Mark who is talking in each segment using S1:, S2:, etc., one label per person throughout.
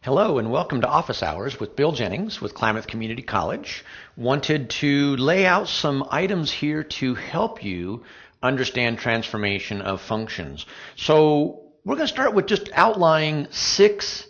S1: Hello and welcome to Office Hours with Bill Jennings with Klamath Community College. Wanted to lay out some items here to help you understand transformation of functions. So we're going to start with just outlining six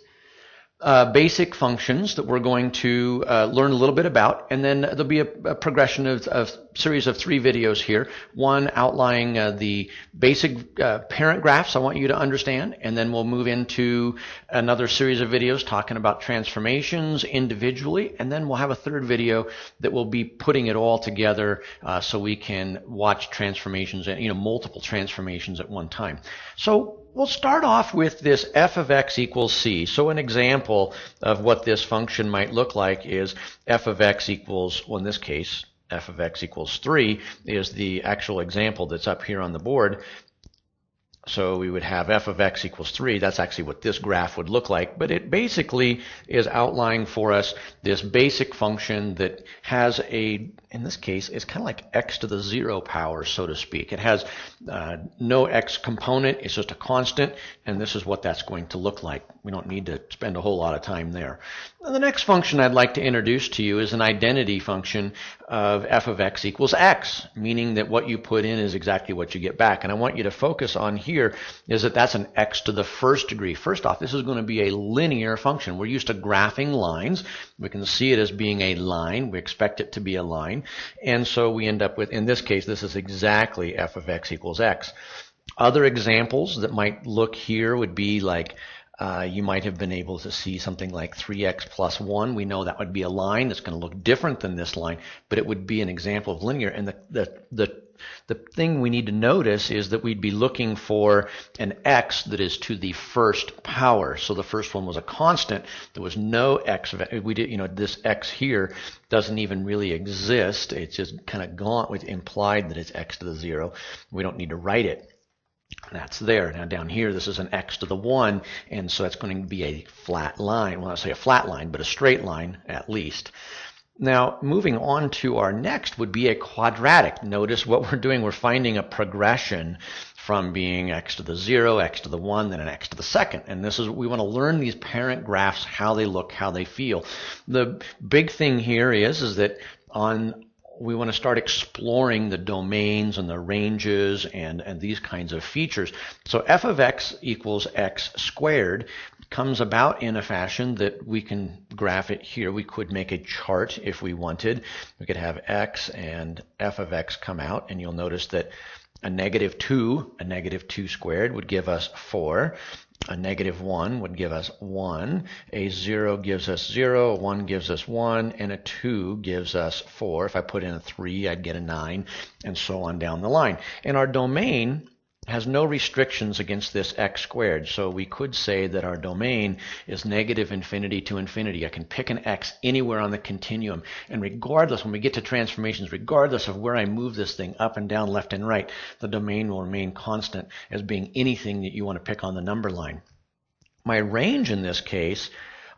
S1: basic functions that we're going to learn a little bit about, and then there'll be a progression of series of three videos here. One outlining the basic parent graphs I want you to understand, and then we'll move into another series of videos talking about transformations individually, and then we'll have a third video that will be putting it all together so we can watch transformations, multiple transformations at one time. So we'll start off with this f of x equals c. So an example of what this function might look like is f of x equals, well, in this case, f of x equals 3 is the actual example that's up here on the board. So we would have f of x equals 3. That's actually what this graph would look like. But it basically is outlining for us this basic function that has in this case, it's kind of like x to the 0 power, so to speak. It has no x component. It's just a constant. And this is what that's going to look like. We don't need to spend a whole lot of time there. The next function I'd like to introduce to you is an identity function of f of x equals x, meaning that what you put in is exactly what you get back. And I want you to focus on here is that that's an x to the first degree. First off, this is going to be a linear function. We're used to graphing lines. We can see it as being a line. We expect it to be a line. And so we end up with, in this case, this is exactly f of x equals x. Other examples that might look here would be like you might have been able to see something like 3x plus 1. We know that would be a line. It's going to look different than this line, but it would be an example of linear. And the thing we need to notice is that we'd be looking for an x that is to the first power. So the first one was a constant. There was no x. We did, this x here doesn't even really exist. It's just kind of gone with implied that it's x to the 0. We don't need to write it. That's there. Now down here, this is an x to the 1, and so that's going to be a flat line. Well, I say a flat line, but a straight line at least. Now, moving on to our next would be a quadratic. Notice what we're doing. We're finding a progression from being x to the 0, x to the 1, then an x to the second. And this is, we want to learn these parent graphs, how they look, how they feel. The big thing here is that we want to start exploring the domains and the ranges and these kinds of features. So f of x equals x squared comes about in a fashion that we can graph it here. We could make a chart if we wanted. We could have x and f of x come out, and you'll notice that a negative 2 squared would give us 4. A negative 1 would give us 1, a 0 gives us 0, a 1 gives us 1, and a 2 gives us 4. If I put in a 3, I'd get a 9, and so on down the line. And our domain has no restrictions against this x squared, so we could say that our domain is negative infinity to infinity. I can pick an x anywhere on the continuum, and regardless, when we get to transformations, regardless of where I move this thing up and down, left and right, the domain will remain constant as being anything that you want to pick on the number line. My range in this case,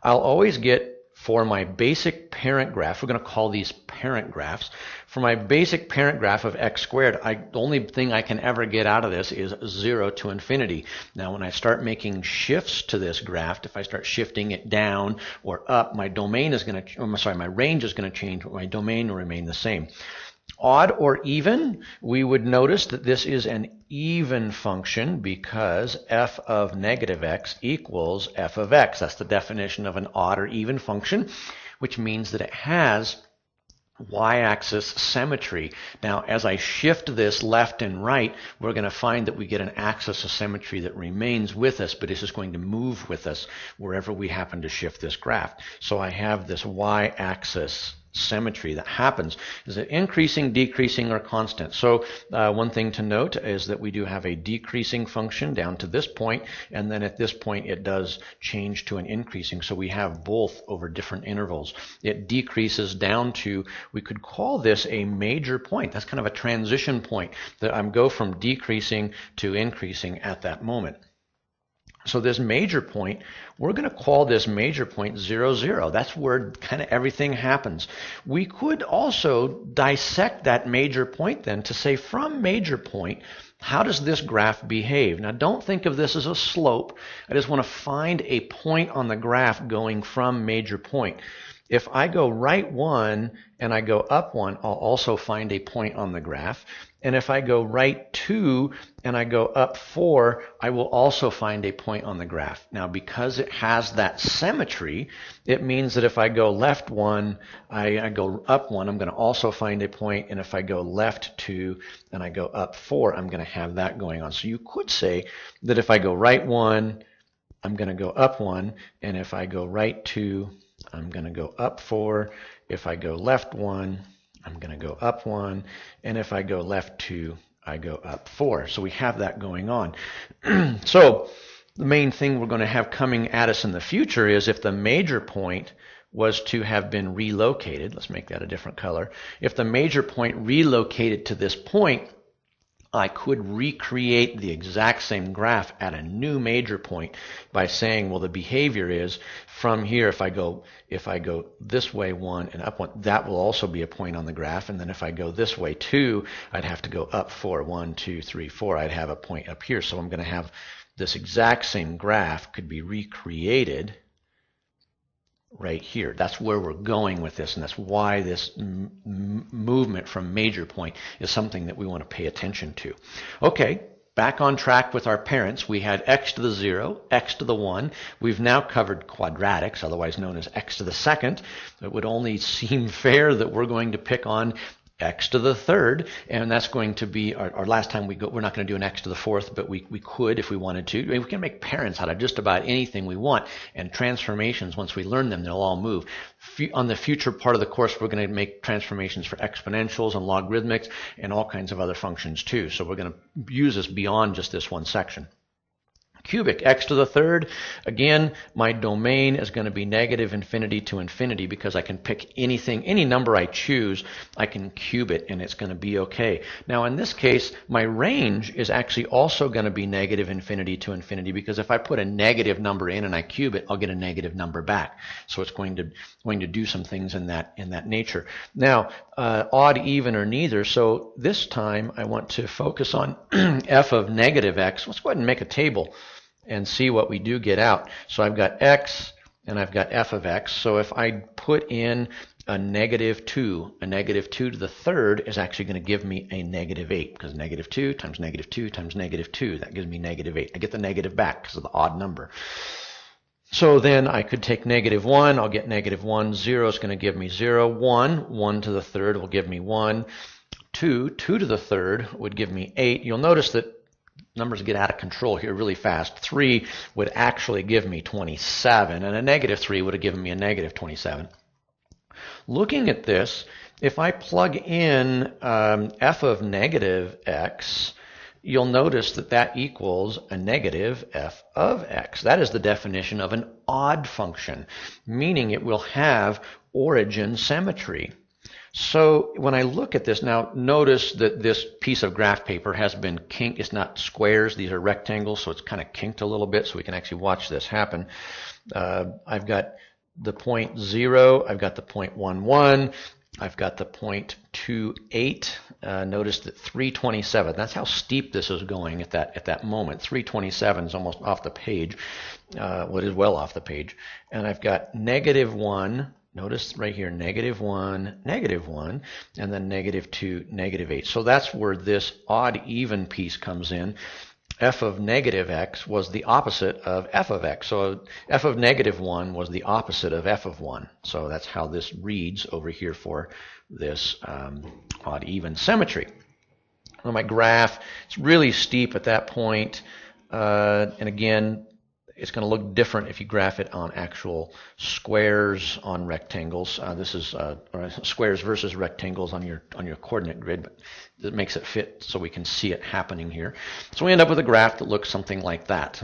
S1: I'll always get for my basic parent graph. We're going to call these parent graphs. For my basic parent graph of x squared, the only thing I can ever get out of this is 0 to infinity. Now, when I start making shifts to this graph, if I start shifting it down or up, my domain is going to, my range is going to change, but my domain will remain the same. Odd or even, we would notice that this is an even function because f of negative x equals f of x. That's the definition of an odd or even function, which means that it has y-axis symmetry. Now, as I shift this left and right, we're going to find that we get an axis of symmetry that remains with us, but it's just going to move with us wherever we happen to shift this graph. So I have this y-axis symmetry that happens. Is it increasing, decreasing, or constant? So one thing to note is that we do have a decreasing function down to this point, and then at this point it does change to an increasing. So we have both over different intervals. It decreases down to, we could call this a major point. That's kind of a transition point that I go from decreasing to increasing at that moment. So this major point, we're going to call this major point 0, 0. That's where kind of everything happens. We could also dissect that major point then to say from major point, how does this graph behave? Now don't think of this as a slope. I just want to find a point on the graph going from major point. If I go right 1 and I go up 1, I'll also find a point on the graph. And if I go right 2 and I go up 4, I will also find a point on the graph. Now, because it has that symmetry, it means that if I go left 1, I go up 1, I'm going to also find a point. And if I go left 2 and I go up 4, I'm going to have that going on. So you could say that if I go right 1, I'm going to go up 1. And if I go right 2, I'm going to go up 4. If I go left 1, I'm going to go up 1. And if I go left 2, I go up 4. So we have that going on. So the main thing we're going to have coming at us in the future is if the major point was to have been relocated, let's make that a different color. If the major point relocated to this point, I could recreate the exact same graph at a new major point by saying, well, the behavior is from here, if I go this way 1 and up 1, that will also be a point on the graph. And then if I go this way 2, I'd have to go up 4, 1, 2, 3, 4. I'd have a point up here. So I'm going to have this exact same graph could be recreated right here. That's where we're going with this, and that's why this movement from major point is something that we want to pay attention to. Okay, back on track with our parents. We had x to the 0, x to the 1. We've now covered quadratics, otherwise known as x to the second. It would only seem fair that we're going to pick on x to the third, and that's going to be our last time we're not going to do an x to the fourth, but we could if we wanted to. I mean, we can make parents out of just about anything we want, and transformations, once we learn them, they'll all move. On the future part of the course, we're going to make transformations for exponentials and logarithmics and all kinds of other functions too. So we're going to use this beyond just this one section. Cubic, x to the third. Again, my domain is going to be negative infinity to infinity because I can pick anything, any number I choose, I can cube it and it's going to be okay. Now in this case, my range is actually also going to be negative infinity to infinity because if I put a negative number in and I cube it, I'll get a negative number back. So it's going to do some things in that nature. Now, odd, even, or neither. So this time I want to focus on f of negative x. Let's go ahead and make a table and see what we do get out. So I've got x and I've got f of x. So if I put in a negative 2 to the third is actually going to give me a negative 8 because negative 2 times negative 2 times negative 2, that gives me negative 8. I get the negative back because of the odd number. So then I could take negative 1, I'll get negative 1, 0 is going to give me 0, 1 to the third will give me 1, 2 to the third would give me 8. You'll notice that numbers get out of control here really fast. 3 would actually give me 27, and a negative 3 would have given me a negative 27. Looking at this, if I plug in f of negative x, you'll notice that that equals a negative f of x. That is the definition of an odd function, meaning it will have origin symmetry. So when I look at this now, notice that this piece of graph paper has been kinked. It's not squares, these are rectangles, so it's kind of kinked a little bit so we can actually watch this happen. I've got the point 0, I've got the point 1, 1, I've got the point 2, 8. Notice that 327, that's how steep this is going at that moment. 327 is almost off the page, well, it is well off the page. And I've got negative 1, notice right here, negative 1, and then negative 2, negative 8. So that's where this odd even piece comes in. F of negative x was the opposite of f of x. So f of negative 1 was the opposite of f of 1. So that's how this reads over here for this odd even symmetry. On my graph, it's really steep at that point. And again, it's going to look different if you graph it on actual squares on rectangles. This is squares versus rectangles on your coordinate grid, but it makes it fit so we can see it happening here. So we end up with a graph that looks something like that.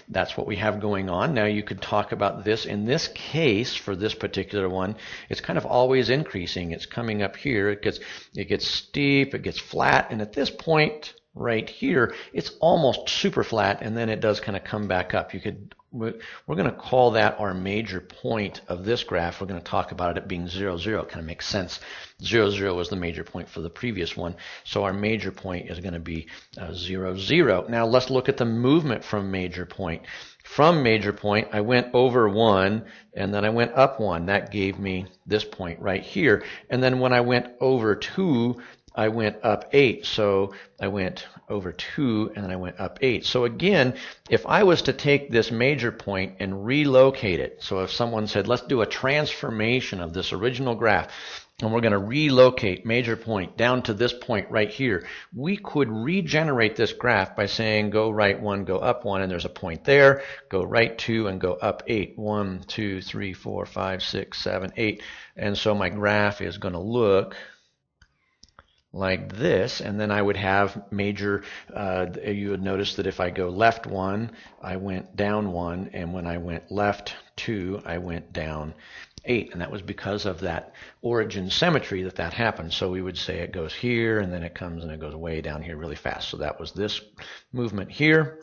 S1: That's what we have going on. Now you could talk about this. In this case, for this particular one, it's kind of always increasing. It's coming up here. It gets steep, it gets flat, and at this point, right here, it's almost super flat, and then it does kind of come back up. We're going to call that our major point of this graph. We're going to talk about it being 0, 0. It kind of makes sense. 0, 0 was the major point for the previous one, so our major point is going to be 0, 0. Now let's look at the movement from major point. From major point, I went over 1, and then I went up 1. That gave me this point right here. And then when I went over 2, I went up 8. So I went over 2, and then I went up 8. So again, if I was to take this major point and relocate it, so if someone said, let's do a transformation of this original graph, and we're going to relocate major point down to this point right here, we could regenerate this graph by saying go right 1, go up 1, and there's a point there, go right 2, and go up 8. 1, 2, 3, 4, 5, 6, 7, 8. And so my graph is going to look like this, and then I would have major, you would notice that if I go left 1, I went down 1, and when I went left 2, I went down 8, and that was because of that origin symmetry that happened. So we would say it goes here, and then it comes and it goes way down here really fast. So that was this movement here,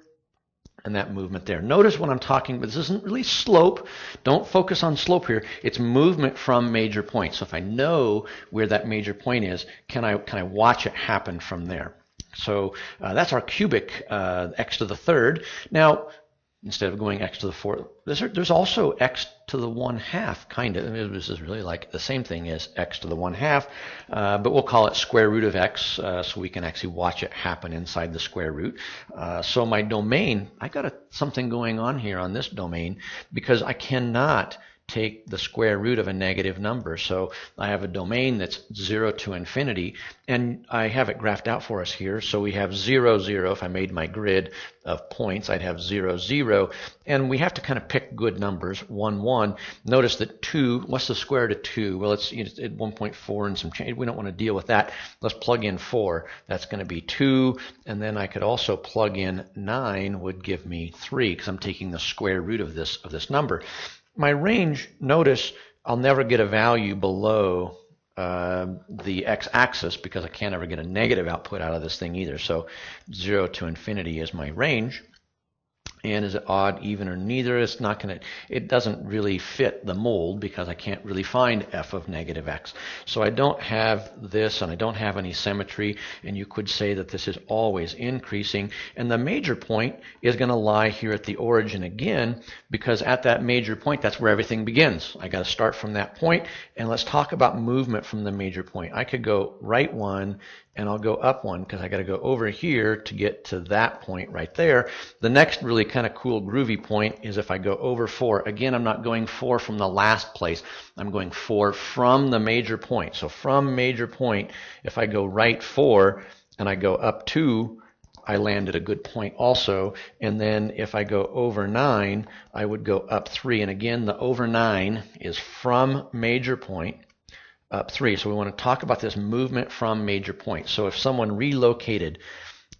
S1: and that movement there. Notice when I'm talking, but this isn't really slope. Don't focus on slope here. It's movement from major point. So if I know where that major point is, can I watch it happen from there? So that's our cubic x to the third. Now, instead of going x to the fourth, there's also x to the 1/2, kind of. This is really like the same thing as x to the 1/2, but we'll call it square root of x, so we can actually watch it happen inside the square root. So my domain, I got something going on here on this domain, because I cannot take the square root of a negative number. So I have a domain that's 0 to infinity, and I have it graphed out for us here. So we have 0, 0. If I made my grid of points, I'd have 0, 0. And we have to kind of pick good numbers. 1, 1. Notice that 2, what's the square root of 2? Well, it's at 1.4 and some change. We don't want to deal with that. Let's plug in 4. That's going to be 2. And then I could also plug in 9, would give me 3, because I'm taking the square root of this number. My range, notice I'll never get a value below the x-axis, because I can't ever get a negative output out of this thing either. So 0 to infinity is my range. And is it odd, even, or neither? It's not going to, it doesn't really fit the mold, because I can't really find f of negative x. So I don't have this, and I don't have any symmetry, and you could say that this is always increasing. And the major point is going to lie here at the origin again, because at that major point, that's where everything begins. I got to start from that point, and let's talk about movement from the major point. I could go right 1, and I'll go up 1, because I got to go over here to get to that point right there. The next really kind of cool groovy point is if I go over 4. Again, I'm not going 4 from the last place. I'm going 4 from the major point. So from major point, if I go right 4 and I go up 2, I land at a good point also. And then if I go over 9, I would go up 3. And again, the over 9 is from major point up 3. So we want to talk about this movement from major point. So if someone relocated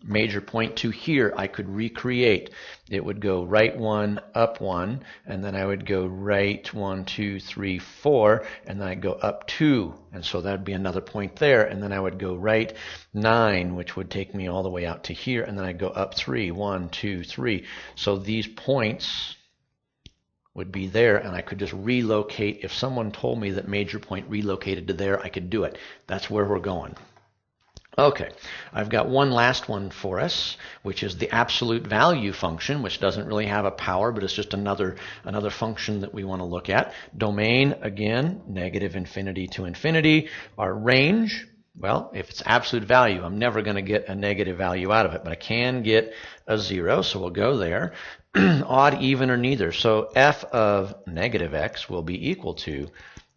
S1: major point to here, I could recreate. It would go right 1, up 1, and then I would go right 1, 2, 3, 4, and then I'd go up 2, and so that'd be another point there, and then I would go right 9, which would take me all the way out to here, and then I'd go up 3, 1, 2, 3. So these points would be there, and I could just relocate. If someone told me that major point relocated to there, I could do it. That's where we're going. Okay, I've got one last one for us, which is the absolute value function, which doesn't really have a power, but it's just another function that we want to look at. Domain, again, negative infinity to infinity. Our range, well, if it's absolute value, I'm never going to get a negative value out of it, but I can get a 0, so we'll go there. Odd, even, or neither. So f of negative x will be equal to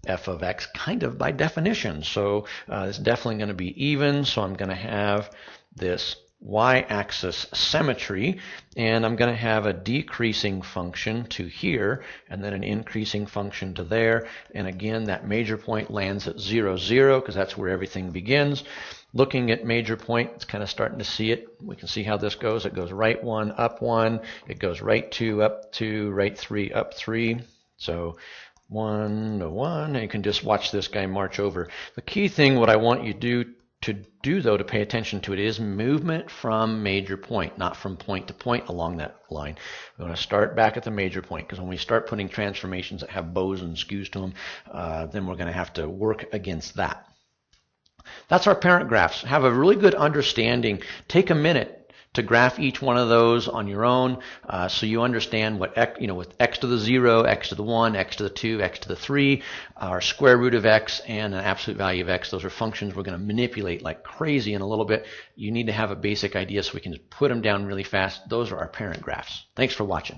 S1: f of x kind of by definition. So it's definitely going to be even, so I'm going to have this y-axis symmetry, and I'm going to have a decreasing function to here, and then an increasing function to there, and again that major point lands at 0, 0, because that's where everything begins. Looking at major point, it's kind of starting to see it. We can see how this goes. It goes right 1, up 1, it goes right 2, up 2, right 3, up 3. So 1 to 1, and you can just watch this guy march over. The key thing, what I want you to do to do, though, to pay attention to it, is movement from major point, not from point to point along that line. We want to start back at the major point, because when we start putting transformations that have bows and skews to them, then we're going to have to work against that. That's our parent graphs. Have a really good understanding. Take a minute to graph each one of those on your own, so you understand what with x to the 0, x to the 1, x to the 2, x to the 3, our square root of x, and an absolute value of x. Those are functions we're going to manipulate like crazy in a little bit. You need to have a basic idea so we can just put them down really fast. Those are our parent graphs. Thanks for watching.